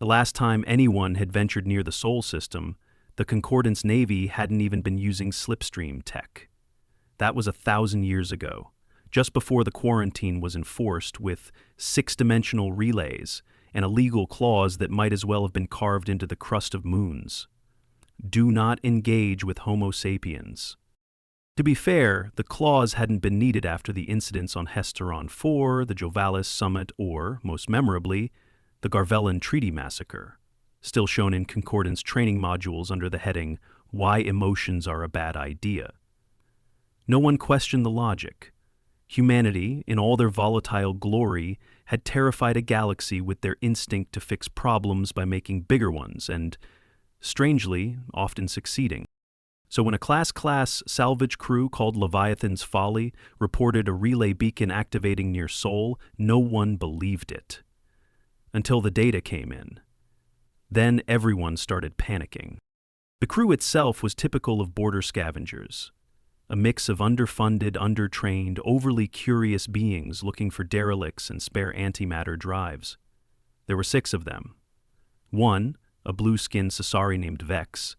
The last time anyone had ventured near the Sol system, the Concordance Navy hadn't even been using slipstream tech. That was 1,000 years ago, just before the quarantine was enforced with six-dimensional relays and a legal clause that might as well have been carved into the crust of moons. Do not engage with Homo sapiens. To be fair, the clause hadn't been needed after the incidents on Hesteron IV, the Jovalis Summit, or, most memorably, the Garvellan Treaty Massacre, still shown in Concordance training modules under the heading, Why Emotions Are a Bad Idea. No one questioned the logic. Humanity, in all their volatile glory, had terrified a galaxy with their instinct to fix problems by making bigger ones and, strangely, often succeeding. So when a class salvage crew called Leviathan's Folly reported a relay beacon activating near Sol, no one believed it. Until the data came in. Then everyone started panicking. The crew itself was typical of border scavengers, a mix of underfunded, undertrained, overly curious beings looking for derelicts and spare antimatter drives. There were 6 of them. One, a blue-skinned Sasari named Vex,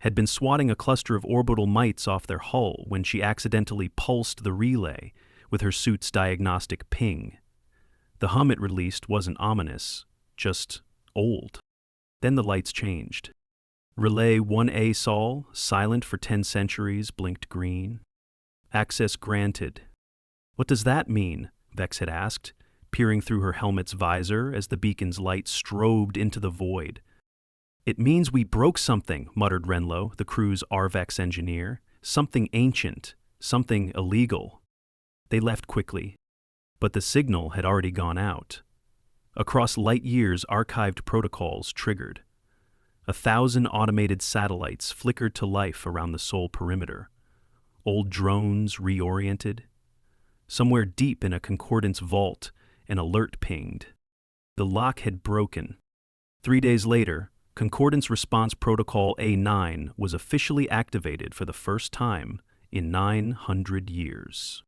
had been swatting a cluster of orbital mites off their hull when she accidentally pulsed the relay with her suit's diagnostic ping. The hum it released wasn't ominous, just old. Then the lights changed. Relay 1A Sol, silent for 10 centuries, blinked green. Access granted. What does that mean? Vex had asked, peering through her helmet's visor as the beacon's light strobed into the void. It means we broke something, muttered Renlo, the crew's Arvex engineer. Something ancient, something illegal. They left quickly, but the signal had already gone out. Across light years, archived protocols triggered. 1,000 automated satellites flickered to life around the Sol perimeter. Old drones reoriented. Somewhere deep in a Concordance vault, an alert pinged. The lock had broken. 3 days later, Concordance Response Protocol A9 was officially activated for the first time in 900 years.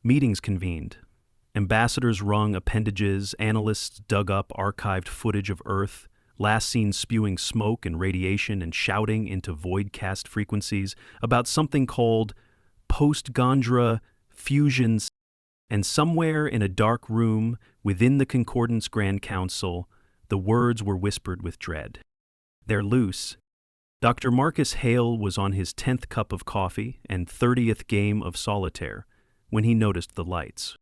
Meetings convened. Ambassadors wrung appendages, analysts dug up archived footage of Earth, last seen spewing smoke and radiation and shouting into voidcast frequencies about something called post-Gondra fusions, and somewhere in a dark room within the Concordance Grand Council, the words were whispered with dread. They're loose. Dr. Marcus Hale was on his 10th cup of coffee and 30th game of solitaire when he noticed the lights.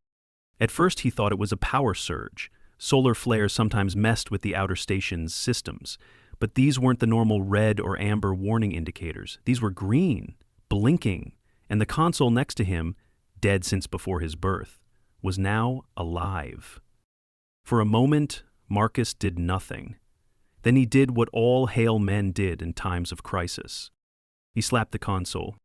At first he thought it was a power surge. Solar flares sometimes messed with the outer station's systems, but these weren't the normal red or amber warning indicators. These were green, blinking, and the console next to him, dead since before his birth, was now alive. For a moment, Marcus did nothing. Then he did what all Hale men did in times of crisis. He slapped the console.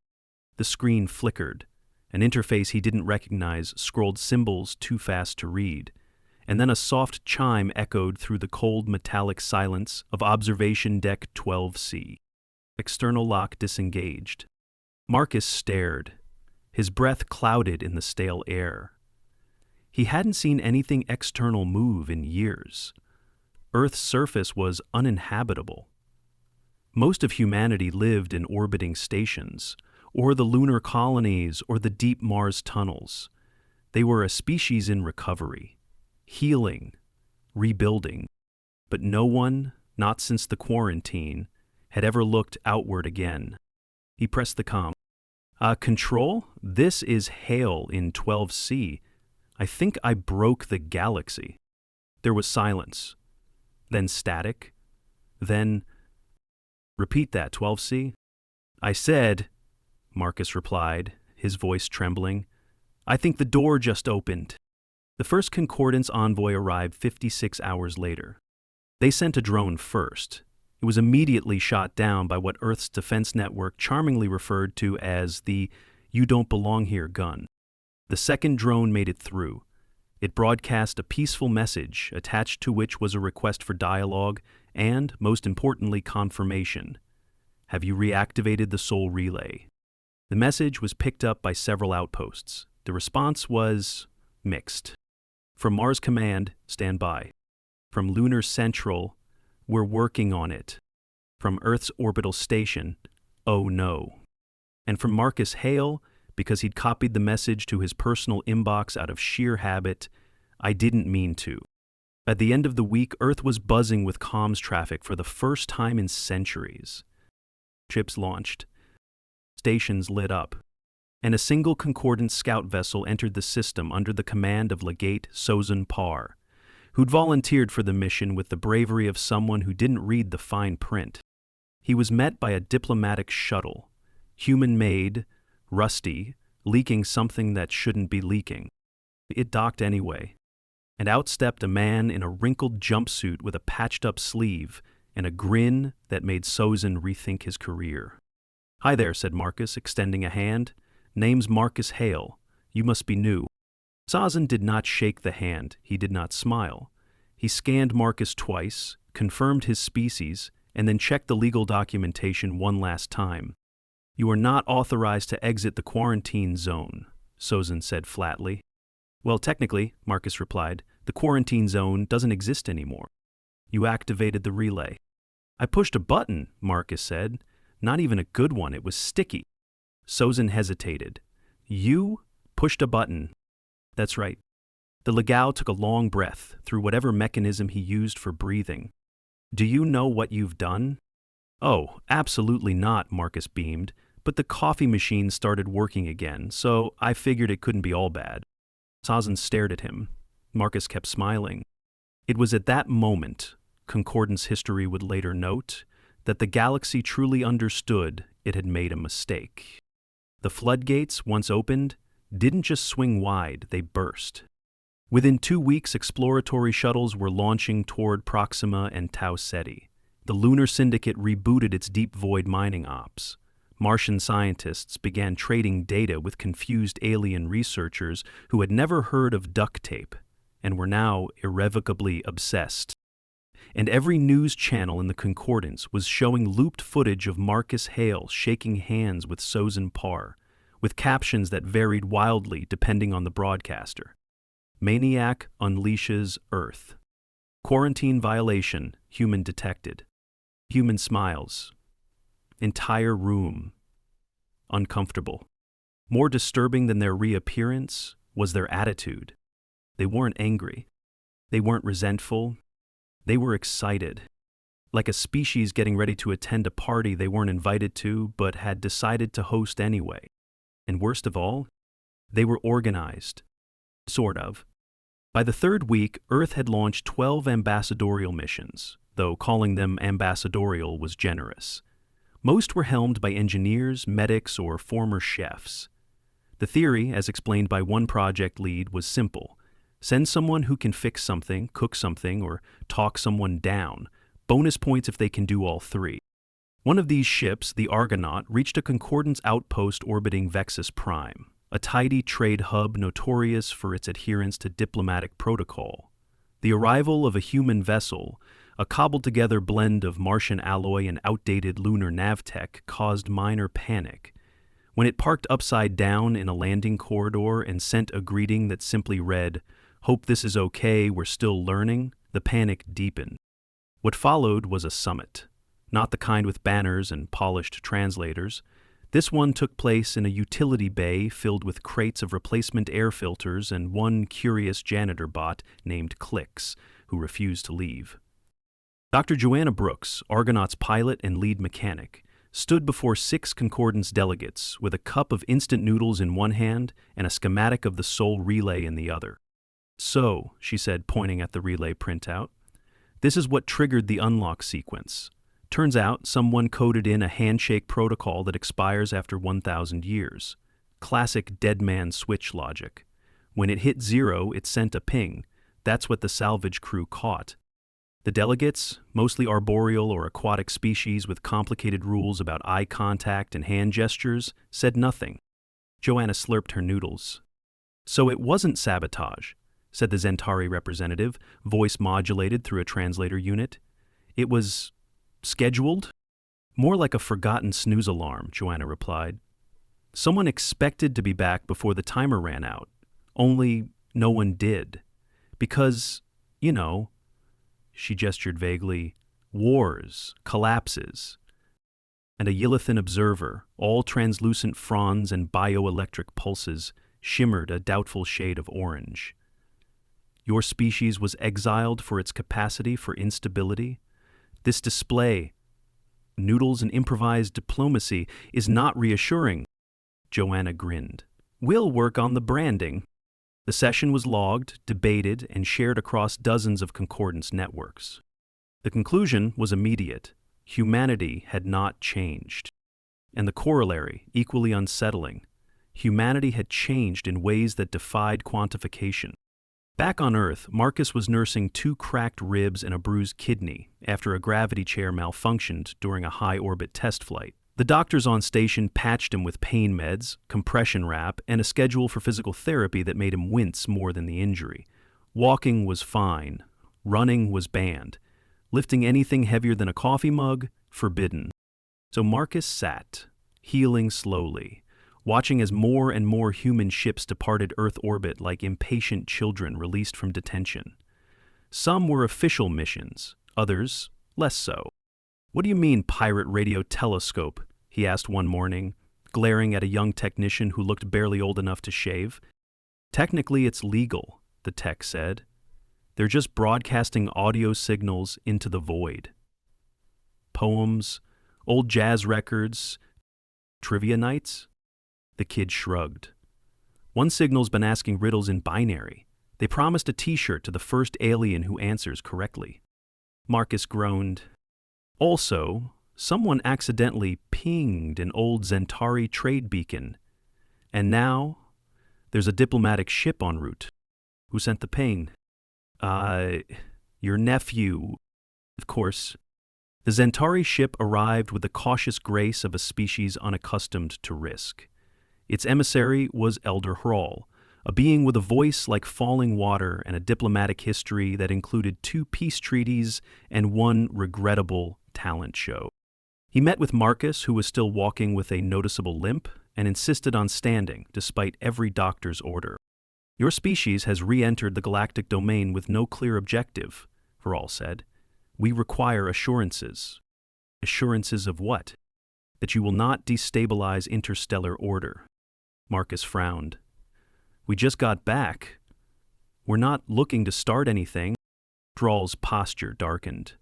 The screen flickered. An interface he didn't recognize scrolled symbols too fast to read, and then a soft chime echoed through the cold metallic silence of Observation Deck 12C. External lock disengaged. Marcus stared. His breath clouded in the stale air. He hadn't seen anything external move in years. Earth's surface was uninhabitable. Most of humanity lived in orbiting stations, or the lunar colonies, or the deep Mars tunnels. They were a species in recovery, healing, rebuilding. But no one, not since the quarantine, had ever looked outward again. He pressed the comm. Control? This is Hale in 12C. I think I broke the galaxy. There was silence. Then static. Then, repeat that, 12C. I said, Marcus replied, his voice trembling, I think the door just opened. The first Concordance envoy arrived 56 hours later. They sent a drone first. It was immediately shot down by what Earth's defense network charmingly referred to as the "you don't belong here" gun. The second drone made it through. It broadcast a peaceful message, attached to which was a request for dialogue and, most importantly, confirmation. Have you reactivated the Sol relay? The message was picked up by several outposts. The response was mixed. From Mars Command, stand by. From Lunar Central, We're working on it. From Earth's orbital station, oh no. And from Marcus Hale, because he'd copied the message to his personal inbox out of sheer habit, I didn't mean to. At the end of the week, Earth was buzzing with comms traffic for the first time in centuries. Ships launched. Stations lit up. And a single Concordance scout vessel entered the system under the command of Legate Sozin Parr, who'd volunteered for the mission with the bravery of someone who didn't read the fine print. He was met by a diplomatic shuttle, human-made, rusty, leaking something that shouldn't be leaking. It docked anyway, and out stepped a man in a wrinkled jumpsuit with a patched-up sleeve and a grin that made Sozin rethink his career. "Hi there," said Marcus, extending a hand. "Name's Marcus Hale. You must be new." Sozin did not shake the hand. He did not smile. He scanned Marcus twice, confirmed his species, and then checked the legal documentation one last time. "You are not authorized to exit the quarantine zone," Sozin said flatly. "Well, technically," Marcus replied, "the quarantine zone doesn't exist anymore. You activated the relay." "I pushed a button," Marcus said. "Not even a good one. It was sticky." Sozin hesitated. "You pushed a button." "That's right." The Legao took a long breath through whatever mechanism he used for breathing. "Do you know what you've done?" "Oh, absolutely not," Marcus beamed, "but the coffee machine started working again, so I figured it couldn't be all bad." Sozin stared at him. Marcus kept smiling. It was at that moment, Concordance history would later note, that the galaxy truly understood it had made a mistake. The floodgates, once opened, didn't just swing wide, they burst. Within 2 weeks, exploratory shuttles were launching toward Proxima and Tau Ceti. The Lunar Syndicate rebooted its deep void mining ops. Martian scientists began trading data with confused alien researchers who had never heard of duct tape and were now irrevocably obsessed. And every news channel in the Concordance was showing looped footage of Marcus Hale shaking hands with Sozin Parr, with captions that varied wildly depending on the broadcaster. "Maniac unleashes Earth." "Quarantine violation, human detected." "Human smiles." "Entire room." Uncomfortable. More disturbing than their reappearance was their attitude. They weren't angry. They weren't resentful. They were excited. Like a species getting ready to attend a party they weren't invited to but had decided to host anyway. And worst of all, they were organized. Sort of. By the 3rd week, Earth had launched 12 ambassadorial missions, though calling them ambassadorial was generous. Most were helmed by engineers, medics, or former chefs. The theory, as explained by one project lead, was simple. Send someone who can fix something, cook something, or talk someone down. Bonus points if they can do all three. One of these ships, the Argonaut, reached a Concordance outpost orbiting Vexus Prime, a tidy trade hub notorious for its adherence to diplomatic protocol. The arrival of a human vessel, a cobbled-together blend of Martian alloy and outdated lunar navtech, caused minor panic. When it parked upside down in a landing corridor and sent a greeting that simply read, "Hope this is okay, we're still learning," the panic deepened. What followed was a summit. Not the kind with banners and polished translators. This one took place in a utility bay filled with crates of replacement air filters and one curious janitor bot named Clicks, who refused to leave. Dr. Joanna Brooks, Argonaut's pilot and lead mechanic, stood before 6 Concordance delegates with a cup of instant noodles in one hand and a schematic of the Sol relay in the other. "So," she said, pointing at the relay printout, "this is what triggered the unlock sequence. Turns out someone coded in a handshake protocol that expires after 1,000 years. Classic dead man switch logic. When it hit 0, it sent a ping. That's what the salvage crew caught. The delegates, mostly arboreal or aquatic species with complicated rules about eye contact and hand gestures, said nothing." Joanna slurped her noodles. "So it wasn't sabotage," said the Zentari representative, voice modulated through a translator unit. "It was scheduled?" "More like a forgotten snooze alarm," Joanna replied. "Someone expected to be back before the timer ran out. Only no one did. Because, you know," she gestured vaguely, wars, collapses, and a Yelithin observer, all translucent fronds and bioelectric pulses, shimmered a doubtful shade of orange. Your species was exiled for its capacity for instability? This display, noodles and improvised diplomacy, is not reassuring. Joanna grinned. We'll work on the branding. The session was logged, debated, and shared across dozens of concordance networks. The conclusion was immediate. Humanity had not changed. And the corollary, equally unsettling, humanity had changed in ways that defied quantification. Back on Earth, Marcus was nursing 2 cracked ribs and a bruised kidney after a gravity chair malfunctioned during a high-orbit test flight. The doctors on station patched him with pain meds, compression wrap, and a schedule for physical therapy that made him wince more than the injury. Walking was fine. Running was banned. Lifting anything heavier than a coffee mug, forbidden. So Marcus sat, healing slowly, watching as more and more human ships departed Earth orbit like impatient children released from detention. Some were official missions, others less so. What do you mean, pirate radio telescope? He asked one morning, glaring at a young technician who looked barely old enough to shave. Technically, it's legal, the tech said. They're just broadcasting audio signals into the void. Poems, old jazz records, trivia nights? The kid shrugged. One signal's been asking riddles in binary. They promised a t-shirt to the first alien who answers correctly. Marcus groaned. Also, someone accidentally pinged an old Zentari trade beacon. And now, there's a diplomatic ship en route. Who sent the ping? Your nephew, of course. The Zentari ship arrived with the cautious grace of a species unaccustomed to risk. Its emissary was Elder Hrall, a being with a voice like falling water and a diplomatic history that included 2 peace treaties and 1 regrettable talent show. He met with Marcus, who was still walking with a noticeable limp, and insisted on standing, despite every doctor's order. Your species has re-entered the galactic domain with no clear objective, Hrall said. We require assurances. Assurances of what? That you will not destabilize interstellar order. Marcus frowned. We just got back. We're not looking to start anything. Hrall's posture darkened.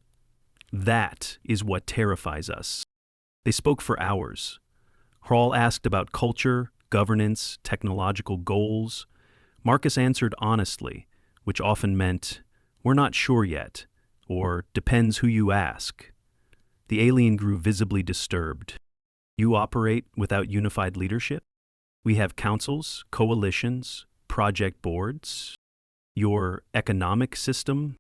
That is what terrifies us. They spoke for hours. Hrall asked about culture, governance, technological goals. Marcus answered honestly, which often meant, we're not sure yet, or depends who you ask. The alien grew visibly disturbed. You operate without unified leadership? We have councils, coalitions, project boards. Your economic system?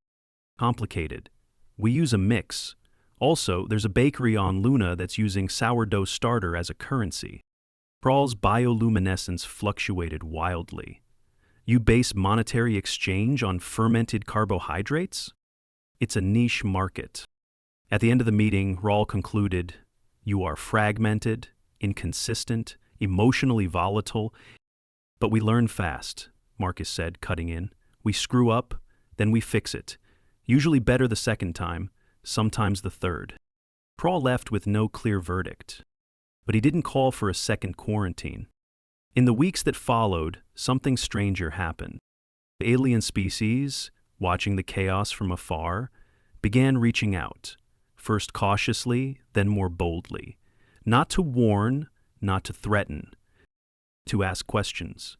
Complicated. We use a mix. Also, there's a bakery on Luna that's using sourdough starter as a currency. Hrall's bioluminescence fluctuated wildly. You base monetary exchange on fermented carbohydrates? It's a niche market. At the end of the meeting, Hrall concluded, you are fragmented, inconsistent, emotionally volatile. But we learn fast, Marcus said, cutting in. We screw up, then we fix it. Usually better the second time, sometimes the third. Hrall left with no clear verdict. But he didn't call for a second quarantine. In the weeks that followed, something stranger happened. The alien species, watching the chaos from afar, began reaching out, first cautiously, then more boldly, not to warn, not to threaten, to ask questions.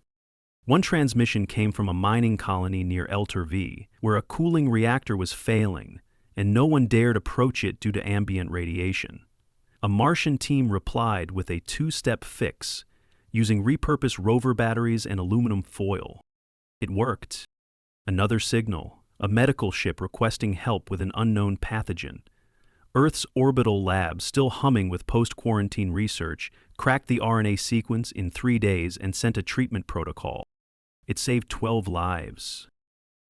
One transmission came from a mining colony near Elter V, where a cooling reactor was failing, and no one dared approach it due to ambient radiation. A Martian team replied with a 2-step fix, using repurposed rover batteries and aluminum foil. It worked. Another signal, a medical ship requesting help with an unknown pathogen. Earth's orbital lab, still humming with post-quarantine research, cracked the RNA sequence in 3 days and sent a treatment protocol. It saved 12 lives.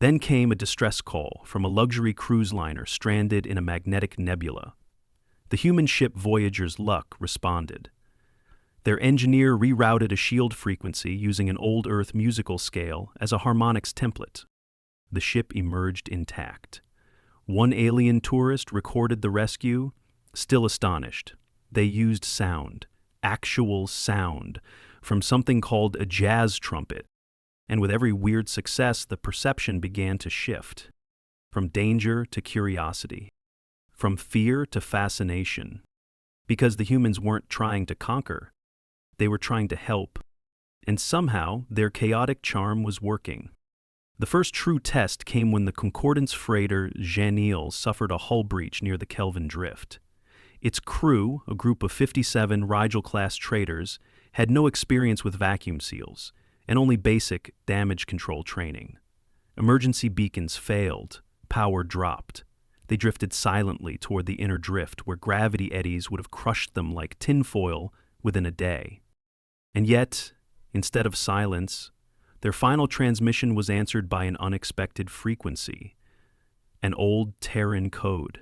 Then came a distress call from a luxury cruise liner stranded in a magnetic nebula. The human ship Voyager's Luck responded. Their engineer rerouted a shield frequency using an old Earth musical scale as a harmonics template. The ship emerged intact. One alien tourist recorded the rescue, still astonished. They used sound, actual sound, from something called a jazz trumpet. And with every weird success, the perception began to shift. From danger to curiosity. From fear to fascination. Because the humans weren't trying to conquer. They were trying to help. And somehow, their chaotic charm was working. The first true test came when the Concordance freighter Jeanneil suffered a hull breach near the Kelvin Drift. Its crew, a group of 57 Rigel-class traders, had no experience with vacuum seals, and only basic damage control training. Emergency beacons failed, power dropped. They drifted silently toward the inner drift where gravity eddies would have crushed them like tinfoil within a day. And yet, instead of silence, their final transmission was answered by an unexpected frequency, an old Terran code.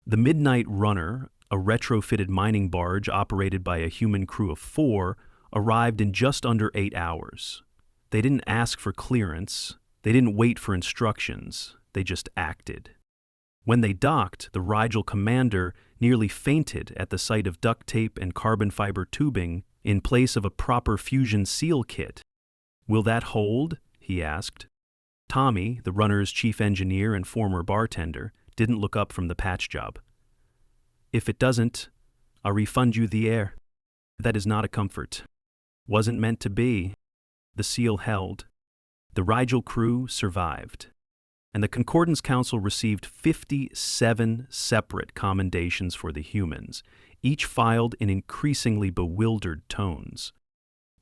The Midnight Runner, a retrofitted mining barge operated by a human crew of 4, arrived in just under 8 hours. They didn't ask for clearance, they didn't wait for instructions, they just acted. When they docked, the Rigel commander nearly fainted at the sight of duct tape and carbon fiber tubing in place of a proper fusion seal kit. "Will that hold?" he asked. Tommy, the runner's chief engineer and former bartender, didn't look up from the patch job. "If it doesn't, I'll refund you the air." "That is not a comfort." "Wasn't meant to be." The seal held. The Rigel crew survived. And the Concordance Council received 57 separate commendations for the humans, each filed in increasingly bewildered tones.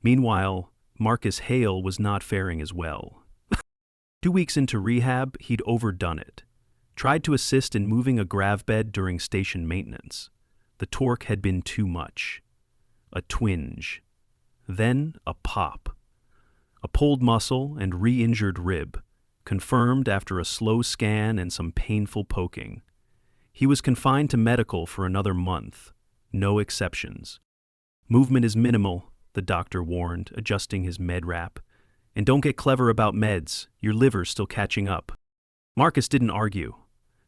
Meanwhile, Marcus Hale was not faring as well. 2 weeks into rehab, he'd overdone it. Tried to assist in moving a grav bed during station maintenance. The torque had been too much. A twinge. Then a pop. A pulled muscle and re-injured rib, confirmed after a slow scan and some painful poking. He was confined to medical for another month. No exceptions. "Movement is minimal," the doctor warned, adjusting his med wrap. "And don't get clever about meds. Your liver's still catching up." Marcus didn't argue.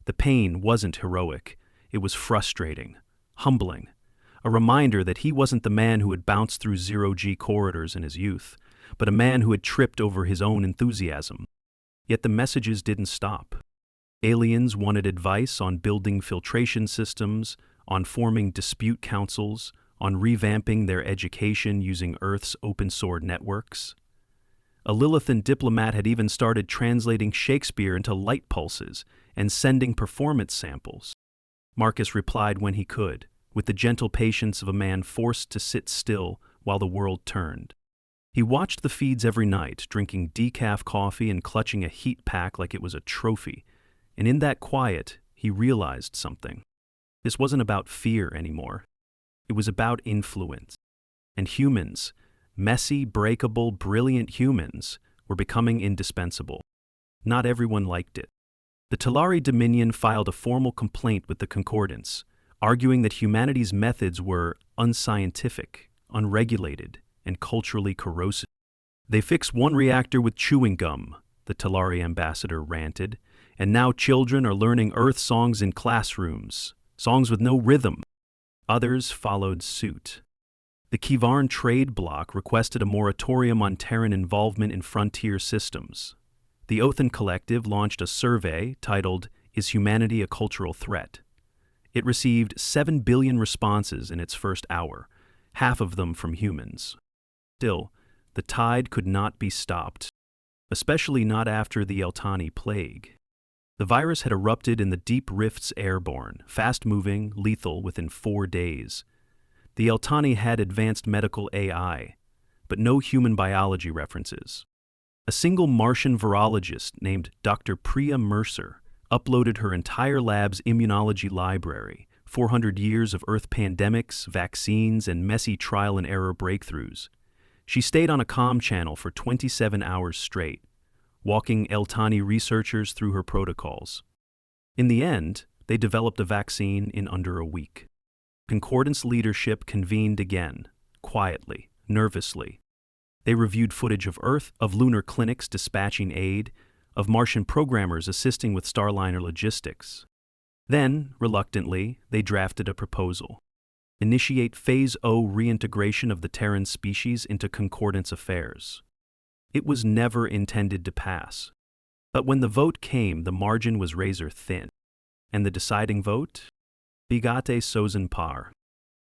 The pain wasn't heroic. It was frustrating, humbling. A reminder that he wasn't the man who had bounced through zero-G corridors in his youth, but a man who had tripped over his own enthusiasm. Yet the messages didn't stop. Aliens wanted advice on building filtration systems, on forming dispute councils, on revamping their education using Earth's open-source networks. A Lilithan diplomat had even started translating Shakespeare into light pulses and sending performance samples. Marcus replied when he could, with the gentle patience of a man forced to sit still while the world turned. He watched the feeds every night, drinking decaf coffee and clutching a heat pack like it was a trophy, and in that quiet, he realized something. This wasn't about fear anymore. It was about influence. And humans, messy, breakable, brilliant humans, were becoming indispensable. Not everyone liked it. The Talari Dominion filed a formal complaint with the Concordance, arguing that humanity's methods were unscientific, unregulated, and culturally corrosive. "They fixed one reactor with chewing gum," the Talari ambassador ranted, "and now children are learning Earth songs in classrooms, songs with no rhythm." Others followed suit. The Kivarn trade bloc requested a moratorium on Terran involvement in frontier systems. The Othan Collective launched a survey titled, "Is Humanity a Cultural Threat?" It received 7 billion responses in its first hour, half of them from humans. Still, the tide could not be stopped, especially not after the Eltani plague. The virus had erupted in the deep rifts airborne, fast-moving, lethal within 4 days. The Eltani had advanced medical AI, but no human biology references. A single Martian virologist named Dr. Priya Mercer uploaded her entire lab's immunology library, 400 years of Earth pandemics, vaccines, and messy trial-and-error breakthroughs. She stayed on a comm channel for 27 hours straight, walking Eltani researchers through her protocols. In the end, they developed a vaccine in under a week. Concordance leadership convened again, quietly, nervously. They reviewed footage of Earth, of lunar clinics dispatching aid, of Martian programmers assisting with Starliner logistics. Then, reluctantly, they drafted a proposal. Initiate Phase O reintegration of the Terran species into Concordance affairs. It was never intended to pass. But when the vote came, the margin was razor thin. And the deciding vote? Bigate Sozen Par,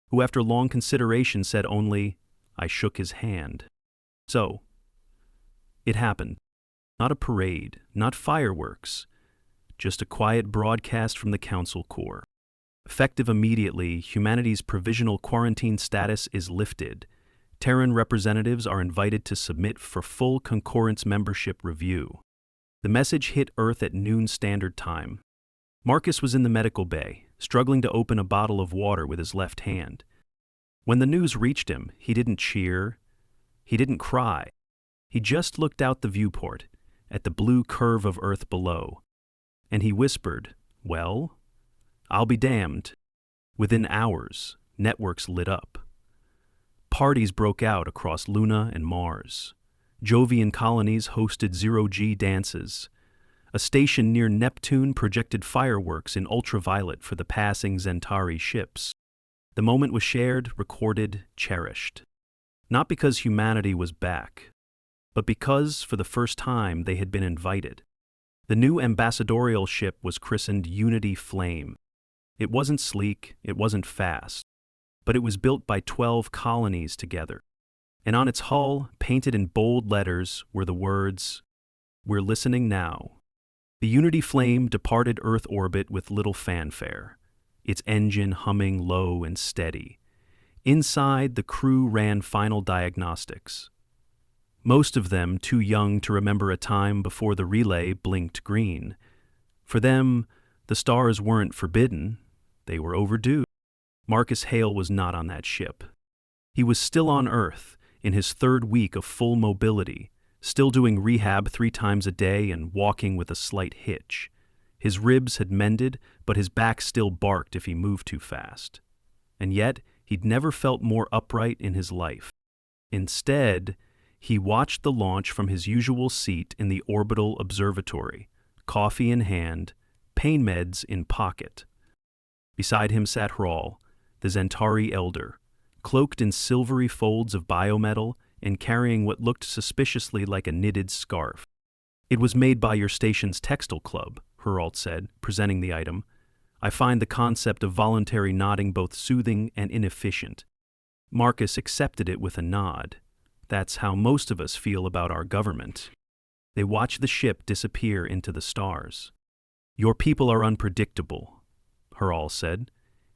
who after long consideration said only, "I shook his hand." So, it happened. Not a parade, not fireworks, just a quiet broadcast from the Council Corps. Effective immediately, humanity's provisional quarantine status is lifted. Terran representatives are invited to submit for full concordance membership review. The message hit Earth at noon Standard Time. Marcus was in the medical bay, struggling to open a bottle of water with his left hand. When the news reached him, he didn't cheer, he didn't cry. He just looked out the viewport, at the blue curve of Earth below, and he whispered, "Well, I'll be damned." Within hours, networks lit up. Parties broke out across Luna and Mars. Jovian colonies hosted zero-G dances. A station near Neptune projected fireworks in ultraviolet for the passing Zentari ships. The moment was shared, recorded, cherished. Not because humanity was back, but because, for the first time, they had been invited. The new ambassadorial ship was christened Unity Flame. It wasn't sleek, it wasn't fast, but it was built by 12 colonies together. And on its hull, painted in bold letters, were the words, "We're listening now." The Unity Flame departed Earth orbit with little fanfare, its engine humming low and steady. Inside, the crew ran final diagnostics. Most of them too young to remember a time before the relay blinked green. For them, the stars weren't forbidden, they were overdue. Marcus Hale was not on that ship. He was still on Earth, in his third week of full mobility, still doing rehab 3 times a day and walking with a slight hitch. His ribs had mended, but his back still barked if he moved too fast. And yet, he'd never felt more upright in his life. Instead, he watched the launch from his usual seat in the orbital observatory, coffee in hand, pain meds in pocket. Beside him sat Hrawl, the Zentari elder, cloaked in silvery folds of biometal and carrying what looked suspiciously like a knitted scarf. "It was made by your station's textile club," Hrawl said, presenting the item. "I find the concept of voluntary nodding both soothing and inefficient." Marcus accepted it with a nod. That's how most of us feel about our government. They watch the ship disappear into the stars. "Your people are unpredictable," Hrawl said.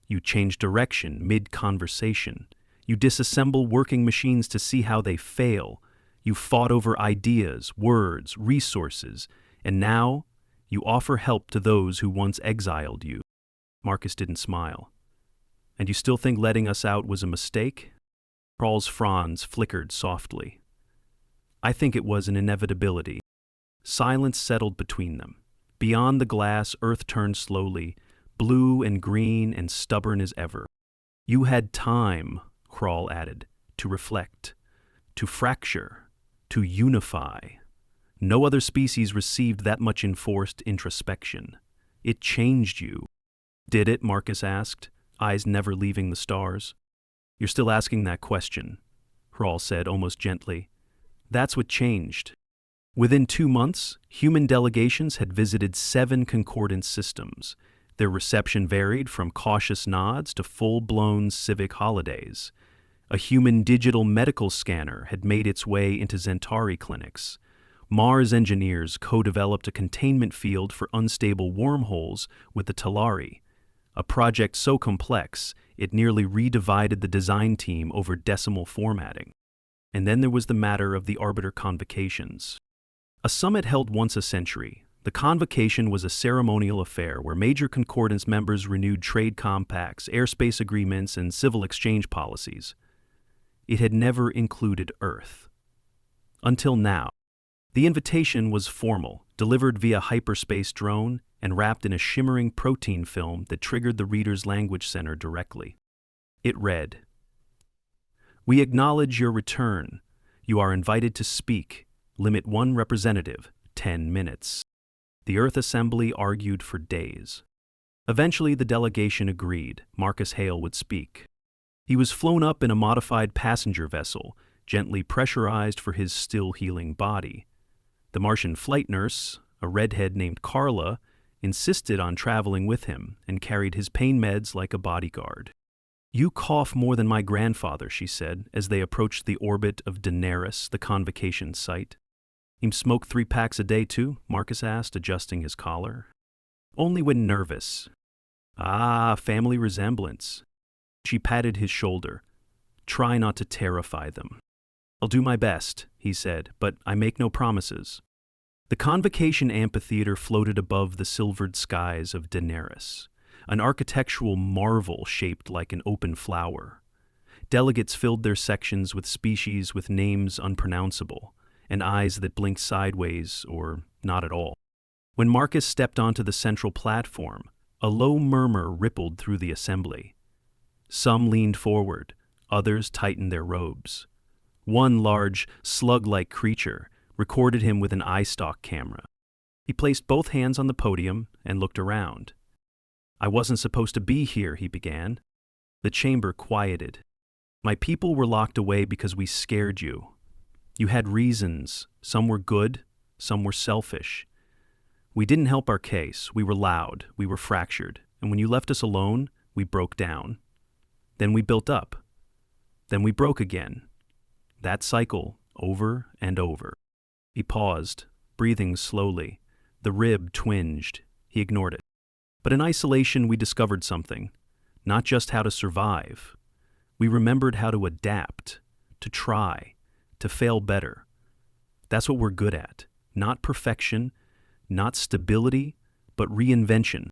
"You change direction mid-conversation. You disassemble working machines to see how they fail. You fought over ideas, words, resources, and now you offer help to those who once exiled you." Marcus didn't smile. "And you still think letting us out was a mistake?" Hrawl's fronds flickered softly. "I think it was an inevitability." Silence settled between them. Beyond the glass, Earth turned slowly, blue and green and stubborn as ever. "You had time," Hrawl added, "to reflect, to fracture, to unify. No other species received that much enforced introspection. It changed you." "Did it?" Marcus asked, eyes never leaving the stars. "You're still asking that question," Hrawl said almost gently. "That's what changed. Within 2 months, human delegations had visited 7 concordance systems. Their reception varied from cautious nods to full-blown civic holidays. A human digital medical scanner had made its way into Zentari clinics. Mars engineers co-developed a containment field for unstable wormholes with the Talari, a project so complex it nearly redivided the design team over decimal formatting. And then there was the matter of the Arbiter Convocations. A summit held once a century. The convocation was a ceremonial affair where major concordance members renewed trade compacts, airspace agreements, and civil exchange policies. It had never included Earth. Until now. The invitation was formal, delivered via hyperspace drone, and wrapped in a shimmering protein film that triggered the reader's language center directly. It read, "We acknowledge your return. You are invited to speak. Limit 1 representative. 10 minutes. The Earth Assembly argued for days. Eventually, the delegation agreed Marcus Hale would speak. He was flown up in a modified passenger vessel, gently pressurized for his still-healing body. The Martian flight nurse, a redhead named Carla, insisted on traveling with him and carried his pain meds like a bodyguard. "You cough more than my grandfather," she said, as they approached the orbit of Daenerys, the convocation site. "You smoke 3 packs a day too?" Marcus asked, adjusting his collar. "Only when nervous." "Ah, family resemblance." She patted his shoulder. "Try not to terrify them." "I'll do my best," he said, "but I make no promises." The convocation amphitheater floated above the silvered skies of Daenerys, an architectural marvel shaped like an open flower. Delegates filled their sections with species with names unpronounceable, and eyes that blinked sideways or not at all. When Marcus stepped onto the central platform, a low murmur rippled through the assembly. Some leaned forward, others tightened their robes. One large, slug-like creature recorded him with an eye-stalk camera. He placed both hands on the podium and looked around. "I wasn't supposed to be here," he began. The chamber quieted. "My people were locked away because we scared you. You had reasons. Some were good, some were selfish. We didn't help our case. We were loud, we were fractured, and when you left us alone, we broke down. Then we built up. Then we broke again. That cycle, over and over." He paused, breathing slowly. The rib twinged. He ignored it. "But in isolation, we discovered something. Not just how to survive. We remembered how to adapt, to try, to fail better. That's what we're good at. Not perfection, not stability, but reinvention."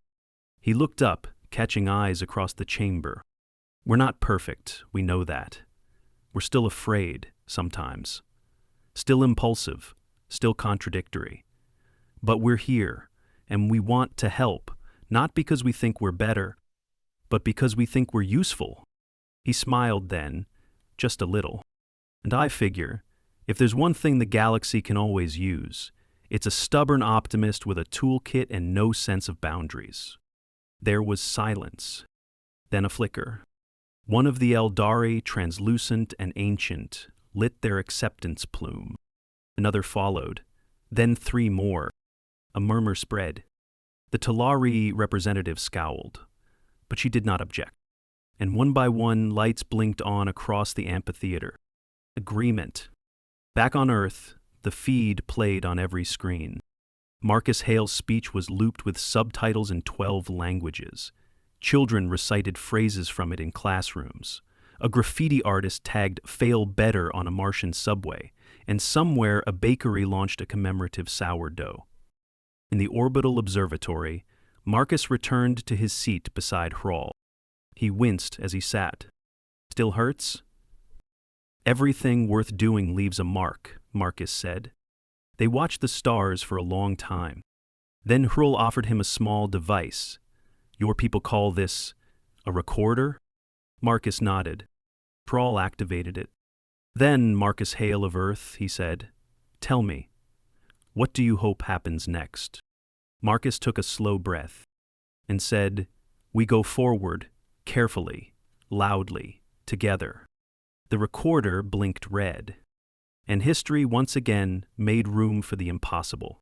He looked up, catching eyes across the chamber. "We're not perfect, we know that. We're still afraid, sometimes. Still impulsive, still contradictory. But we're here, and we want to help, not because we think we're better, but because we think we're useful." He smiled then, just a little. "And I figure, if there's one thing the galaxy can always use, it's a stubborn optimist with a toolkit and no sense of boundaries." There was silence, then a flicker. One of the Eldari, translucent and ancient, lit their acceptance plume. Another followed, then 3 more. A murmur spread. The Talari representative scowled, but she did not object. And one by one, lights blinked on across the amphitheater. Agreement. Back on Earth, the feed played on every screen. Marcus Hale's speech was looped with subtitles in 12 languages. Children recited phrases from it in classrooms. A graffiti artist tagged "fail better" on a Martian subway, and somewhere a bakery launched a commemorative sourdough. In the orbital observatory, Marcus returned to his seat beside Hrawl. He winced as he sat. "Still hurts?" "Everything worth doing leaves a mark," Marcus said. They watched the stars for a long time. Then Hrawl offered him a small device. "Your people call this a recorder?" Marcus nodded. Hrawl activated it. "Then, Marcus Hale of Earth," he said, "tell me, what do you hope happens next?" Marcus took a slow breath and said, "We go forward, carefully, loudly, together." The recorder blinked red, and history once again made room for the impossible.